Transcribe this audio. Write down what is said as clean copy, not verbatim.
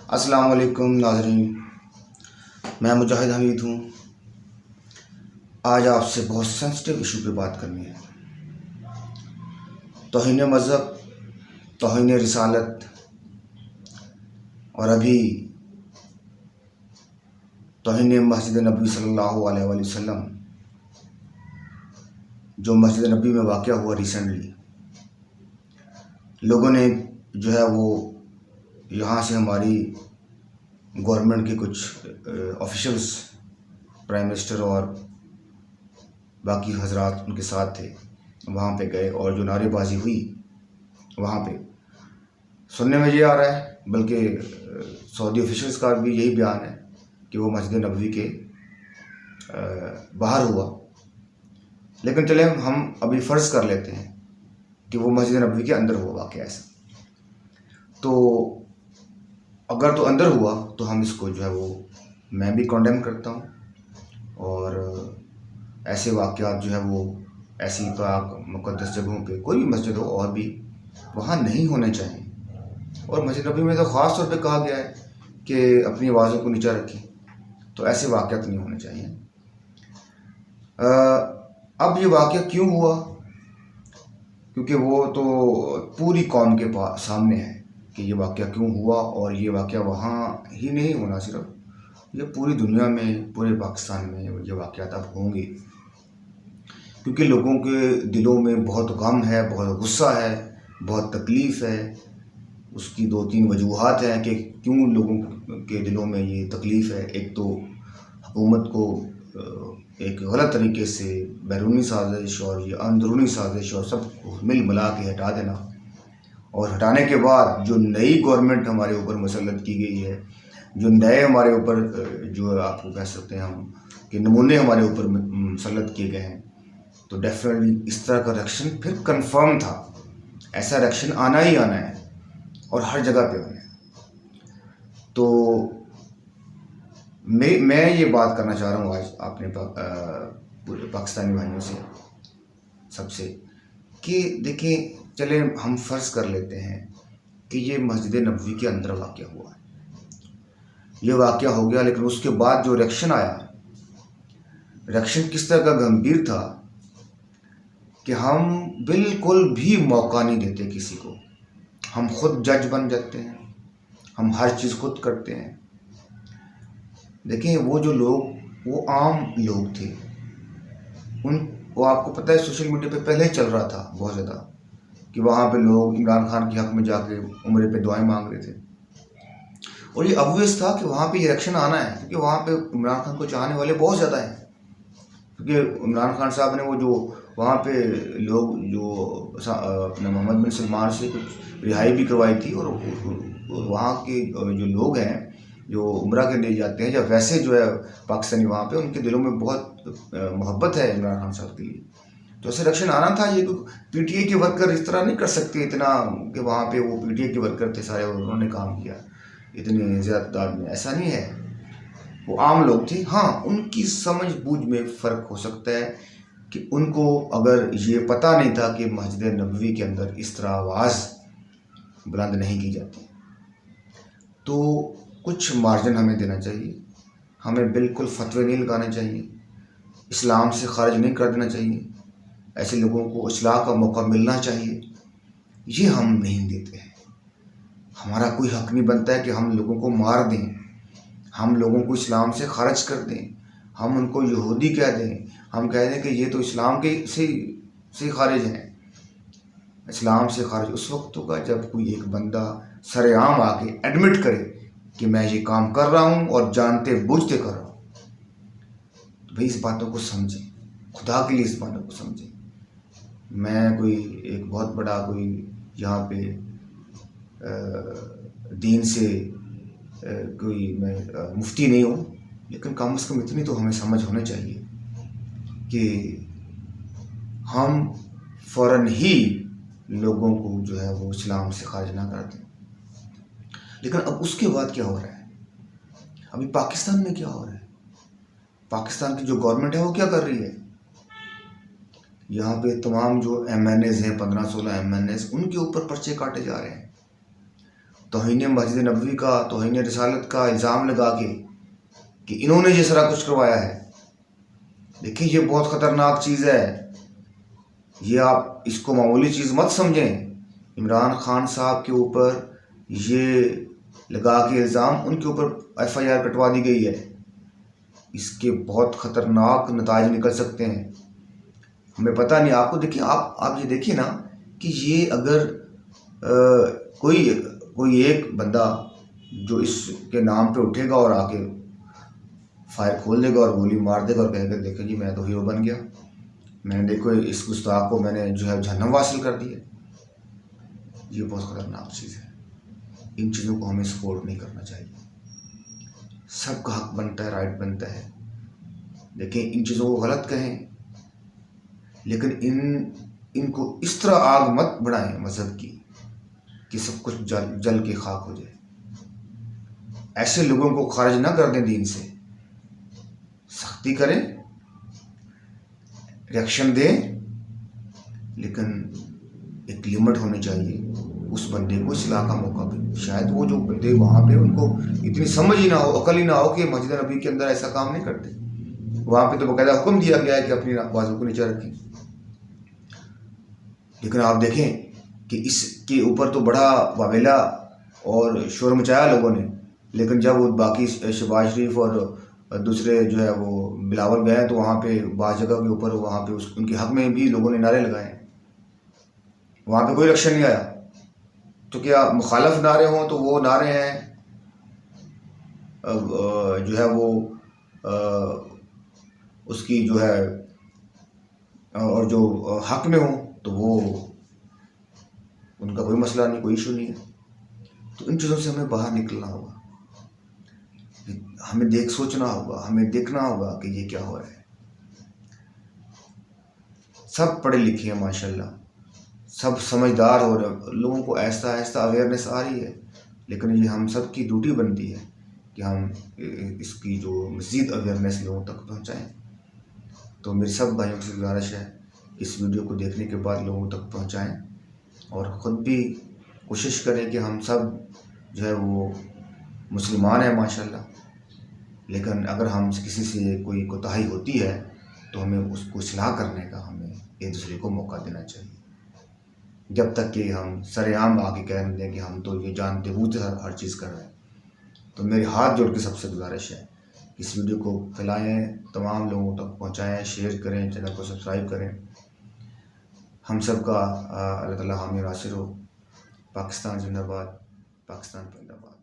अस्सलाम वालेकुम नाज़रीन, मैं मुजाहिद हमीद हूँ। आज आपसे बहुत सेंसिटिव इशू पे बात करनी है। तौहीन मज़हब, तौहीन रिसालत और अभी तौहीन मस्जिद नबी सल्लल्लाहु अलैहि वसल्लम, जो मस्जिद नबी में वाक़या हुआ रिसेंटली। लोगों ने जो है वो यहाँ से हमारी गवर्नमेंट के कुछ ऑफिशियल्स, प्राइम मिनिस्टर और बाकी हजरात उनके साथ थे, वहाँ पे गए और जो नारेबाजी हुई वहाँ पे सुनने में ये आ रहा है, बल्कि सऊदी ऑफिशियल्स का भी यही बयान है कि वो मस्जिद नबवी के बाहर हुआ। लेकिन चले हम अभी फ़र्ज़ कर लेते हैं कि वो मस्जिद नबवी के अंदर हुआ वाक़या ऐसा। तो अगर तो अंदर हुआ तो हम इसको जो है वो मैं भी कॉन्डेम करता हूँ और ऐसे वाक़यात जो है वो ऐसी पाक मुक़द्दस जगहों पे, कोई भी मस्जिद हो और भी, वहाँ नहीं होने चाहिए। और मस्जिद नबी में तो ख़ास तौर पे कहा गया है कि अपनी आवाज़ों को नीचा रखें, तो ऐसे वाक़यात नहीं होने चाहिए। अब ये वाक़या क्यों हुआ? क्योंकि वो तो पूरी कौम के सामने है कि ये वाक़या क्यों हुआ, और ये वाक़या वहाँ ही नहीं होना, सिर्फ ये पूरी दुनिया में, पूरे पाकिस्तान में ये वाक़यात अब होंगे। क्योंकि लोगों के दिलों में बहुत गम है, बहुत गुस्सा है, बहुत तकलीफ़ है। उसकी दो तीन वजूहात हैं कि क्यों लोगों के दिलों में ये तकलीफ़ है। एक तो हुकूमत को एक गलत तरीके से बैरूनी साजिश और ये अंदरूनी साजिश और सब मिल मिला के हटा देना, और हटाने के बाद जो नई गवर्नमेंट हमारे ऊपर मुसल्लत की गई है, जो नए हमारे ऊपर, जो आपको कह सकते हैं हम कि नमूने हमारे ऊपर मुसल्लत किए गए हैं, तो डेफिनेटली इस तरह का रिएक्शन फिर कंफर्म था। ऐसा रिएक्शन आना ही आना है और हर जगह पे आना है। तो मैं ये बात करना चाह रहा हूँ आज अपने पूरे पाकिस्तानी भाइयों से, सबसे, कि देखें, चले हम फ़र्ज़ कर लेते हैं कि ये मस्जिद नबवी के अंदर वाक़या हुआ, ये वाक़या हो गया। लेकिन उसके बाद जो रिएक्शन आया, रिएक्शन किस तरह का गंभीर था कि हम बिल्कुल भी मौका नहीं देते किसी को। हम खुद जज बन जाते हैं, हम हर चीज़ खुद करते हैं। देखिए, वो जो लोग, वो आम लोग थे, वो आपको पता है सोशल मीडिया पे पहले ही चल रहा था बहुत ज़्यादा कि वहाँ पे लोग इमरान खान के हक़ में जाके उम्रे पे दुआएं मांग रहे थे। और ये ऑब्वियस था कि वहाँ पे ये रिएक्शन आना है, क्योंकि वहाँ पे इमरान खान को चाहने वाले बहुत ज़्यादा हैं। क्योंकि इमरान खान साहब ने वो जो वहाँ पे लोग जो अपने मोहम्मद बिन सलमान से कुछ रिहाई भी करवाई थी, और वहाँ के जो लोग हैं जो उम्रा के लिए जाते हैं, या वैसे जो है पाकिस्तानी वहाँ पे, उनके दिलों में बहुत मोहब्बत है इमरान खान साहब के लिए। तो ऐसे रिएक्शन आना था। ये पीटीए के वर्कर इस तरह नहीं कर सकते इतना, कि वहाँ पे वो पीटीए के वर्कर थे सारे, उन्होंने काम किया इतनी ज़्यादा तादाद में, ऐसा नहीं है। वो आम लोग थे। हाँ, उनकी समझ बूझ में फ़र्क हो सकता है कि उनको अगर ये पता नहीं था कि मस्जिद नबवी के अंदर इस तरह आवाज़ बुलंद नहीं की जाती, तो कुछ मार्जिन हमें देना चाहिए। हमें बिल्कुल फतवे नहीं लगाने चाहिए, इस्लाम से खारिज नहीं कर देना चाहिए। ऐसे लोगों को इस्लाह का मौका मिलना चाहिए, ये हम नहीं देते हैं। हमारा कोई हक़ नहीं बनता है कि हम लोगों को मार दें, हम लोगों को इस्लाम से खारिज कर दें, हम उनको यहूदी कह दें, हम कह दें कि ये तो इस्लाम के से खारिज हैं। इस्लाम से खारिज उस वक्त होगा जब कोई एक बंदा सरेआम आके एडमिट करे कि मैं ये काम कर रहा हूँ और जानते बूझते कर रहा हूँ। तो भाई इस बातों को समझें, खुदा के लिए इस बातों को समझें। मैं कोई एक बहुत बड़ा कोई यहाँ पे दीन से कोई मैं मुफ्ती नहीं हूँ, लेकिन कम से कम इतनी तो हमें समझ होनी चाहिए कि हम फ़ौरन ही लोगों को जो है वो इस्लाम से खारिज ना कर दें। लेकिन अब उसके बाद क्या हो रहा है? अभी पाकिस्तान में क्या हो रहा है? पाकिस्तान की जो गवर्नमेंट है वो क्या कर रही है? यहाँ पे तमाम जो MNAs हैं, 15-16 MNAs, उनके ऊपर पर्चे काटे जा रहे हैं। तौहीन मस्जिद नबवी का, तौहीन रिसालत का इल्ज़ाम लगा के कि इन्होंने ये सारा कुछ करवाया है। देखिए ये बहुत ख़तरनाक चीज़ है, ये आप इसको मामूली चीज़ मत समझें। इमरान खान साहब के ऊपर ये लगा के इल्ज़ाम, उनके ऊपर FIR कटवा दी गई है। इसके बहुत ख़तरनाक नताइज निकल सकते हैं, हमें पता नहीं। आपको देखिए, आप ये देखिए ना कि ये अगर कोई एक बंदा जो इसके नाम पे उठेगा और आके फायर खोल देगा और गोली मार देगा और कहेगा देखो जी मैं तो हीरो बन गया, मैंने देखो इस गुस्ताख को मैंने जो है जहन्नम वासिल कर दिया, ये बहुत ख़तरनाक चीज़ है। इन चीज़ों को हमें सपोर्ट नहीं करना चाहिए। सबका हक बनता है, राइट बनता है। देखिए इन चीज़ों को गलत कहें, लेकिन इनको इस तरह आग मत बढ़ाएं मज़हब की कि सब कुछ जल के खाक हो जाए। ऐसे लोगों को खारिज ना कर दें दीन से, सख्ती करें, रिएक्शन दें, लेकिन एक लिमिट होनी चाहिए। उस बंदे को इस्लाह का मौका भी, शायद वो जो बंदे वहाँ पे उनको इतनी समझ ही ना हो, अकल ही ना हो कि मस्जिद नबी के अंदर ऐसा काम नहीं करते। वहाँ पे तो बाकायदा हुक्म दिया गया है कि अपनी बाजू को नीचे रखें। लेकिन आप देखें कि इसके ऊपर तो बड़ा वावेला और शोर मचाया लोगों ने, लेकिन जब वो बाकी शहबाज शरीफ और दूसरे जो है वो बिलावल गए तो वहाँ पे बाज़ जगह के ऊपर वहाँ पे उनके हक में भी लोगों ने नारे लगाए, वहाँ पे कोई रिएक्शन नहीं आया। तो क्या मुखालफ नारे हों तो वो नारे हैं जो है वो उसकी जो है, और जो हक में हो तो वो उनका कोई मसला नहीं, कोई इशू नहीं है। तो इन चीज़ों से हमें बाहर निकलना होगा, हमें सोचना होगा, हमें देखना होगा कि ये क्या हो रहा है। सब पढ़े लिखे हैं माशाल्लाह, सब समझदार हो रहे, लोगों को ऐसा ऐसा अवेयरनेस आ रही है, लेकिन ये हम सब की ड्यूटी बनती है कि हम इसकी जो मज़ीद अवेयरनेस लोगों तक पहुंचाएं। तो मेरे सब भाइयों से गुजारिश है, इस वीडियो को देखने के बाद लोगों तक पहुंचाएं और ख़ुद भी कोशिश करें कि हम सब जो है वो मुसलमान हैं माशाल्लाह, लेकिन अगर हम किसी से कोई कोताही होती है तो हमें उसको इस्लाह करने का हमें एक दूसरे को मौका देना चाहिए। जब तक कि हम सरेआम आके कह दें कि हम तो ये जानते बूझते हर चीज़ कर रहे हैं। तो मेरे हाथ जोड़ के सबसे गुजारिश है, इस वीडियो को फैलाएं, तमाम लोगों तक पहुंचाएं, शेयर करें, चैनल को सब्सक्राइब करें। हम सब का अल्लाह ताला हामी नासिर हो। पाकिस्तान जिंदाबाद, पाकिस्तान जिंदाबाद।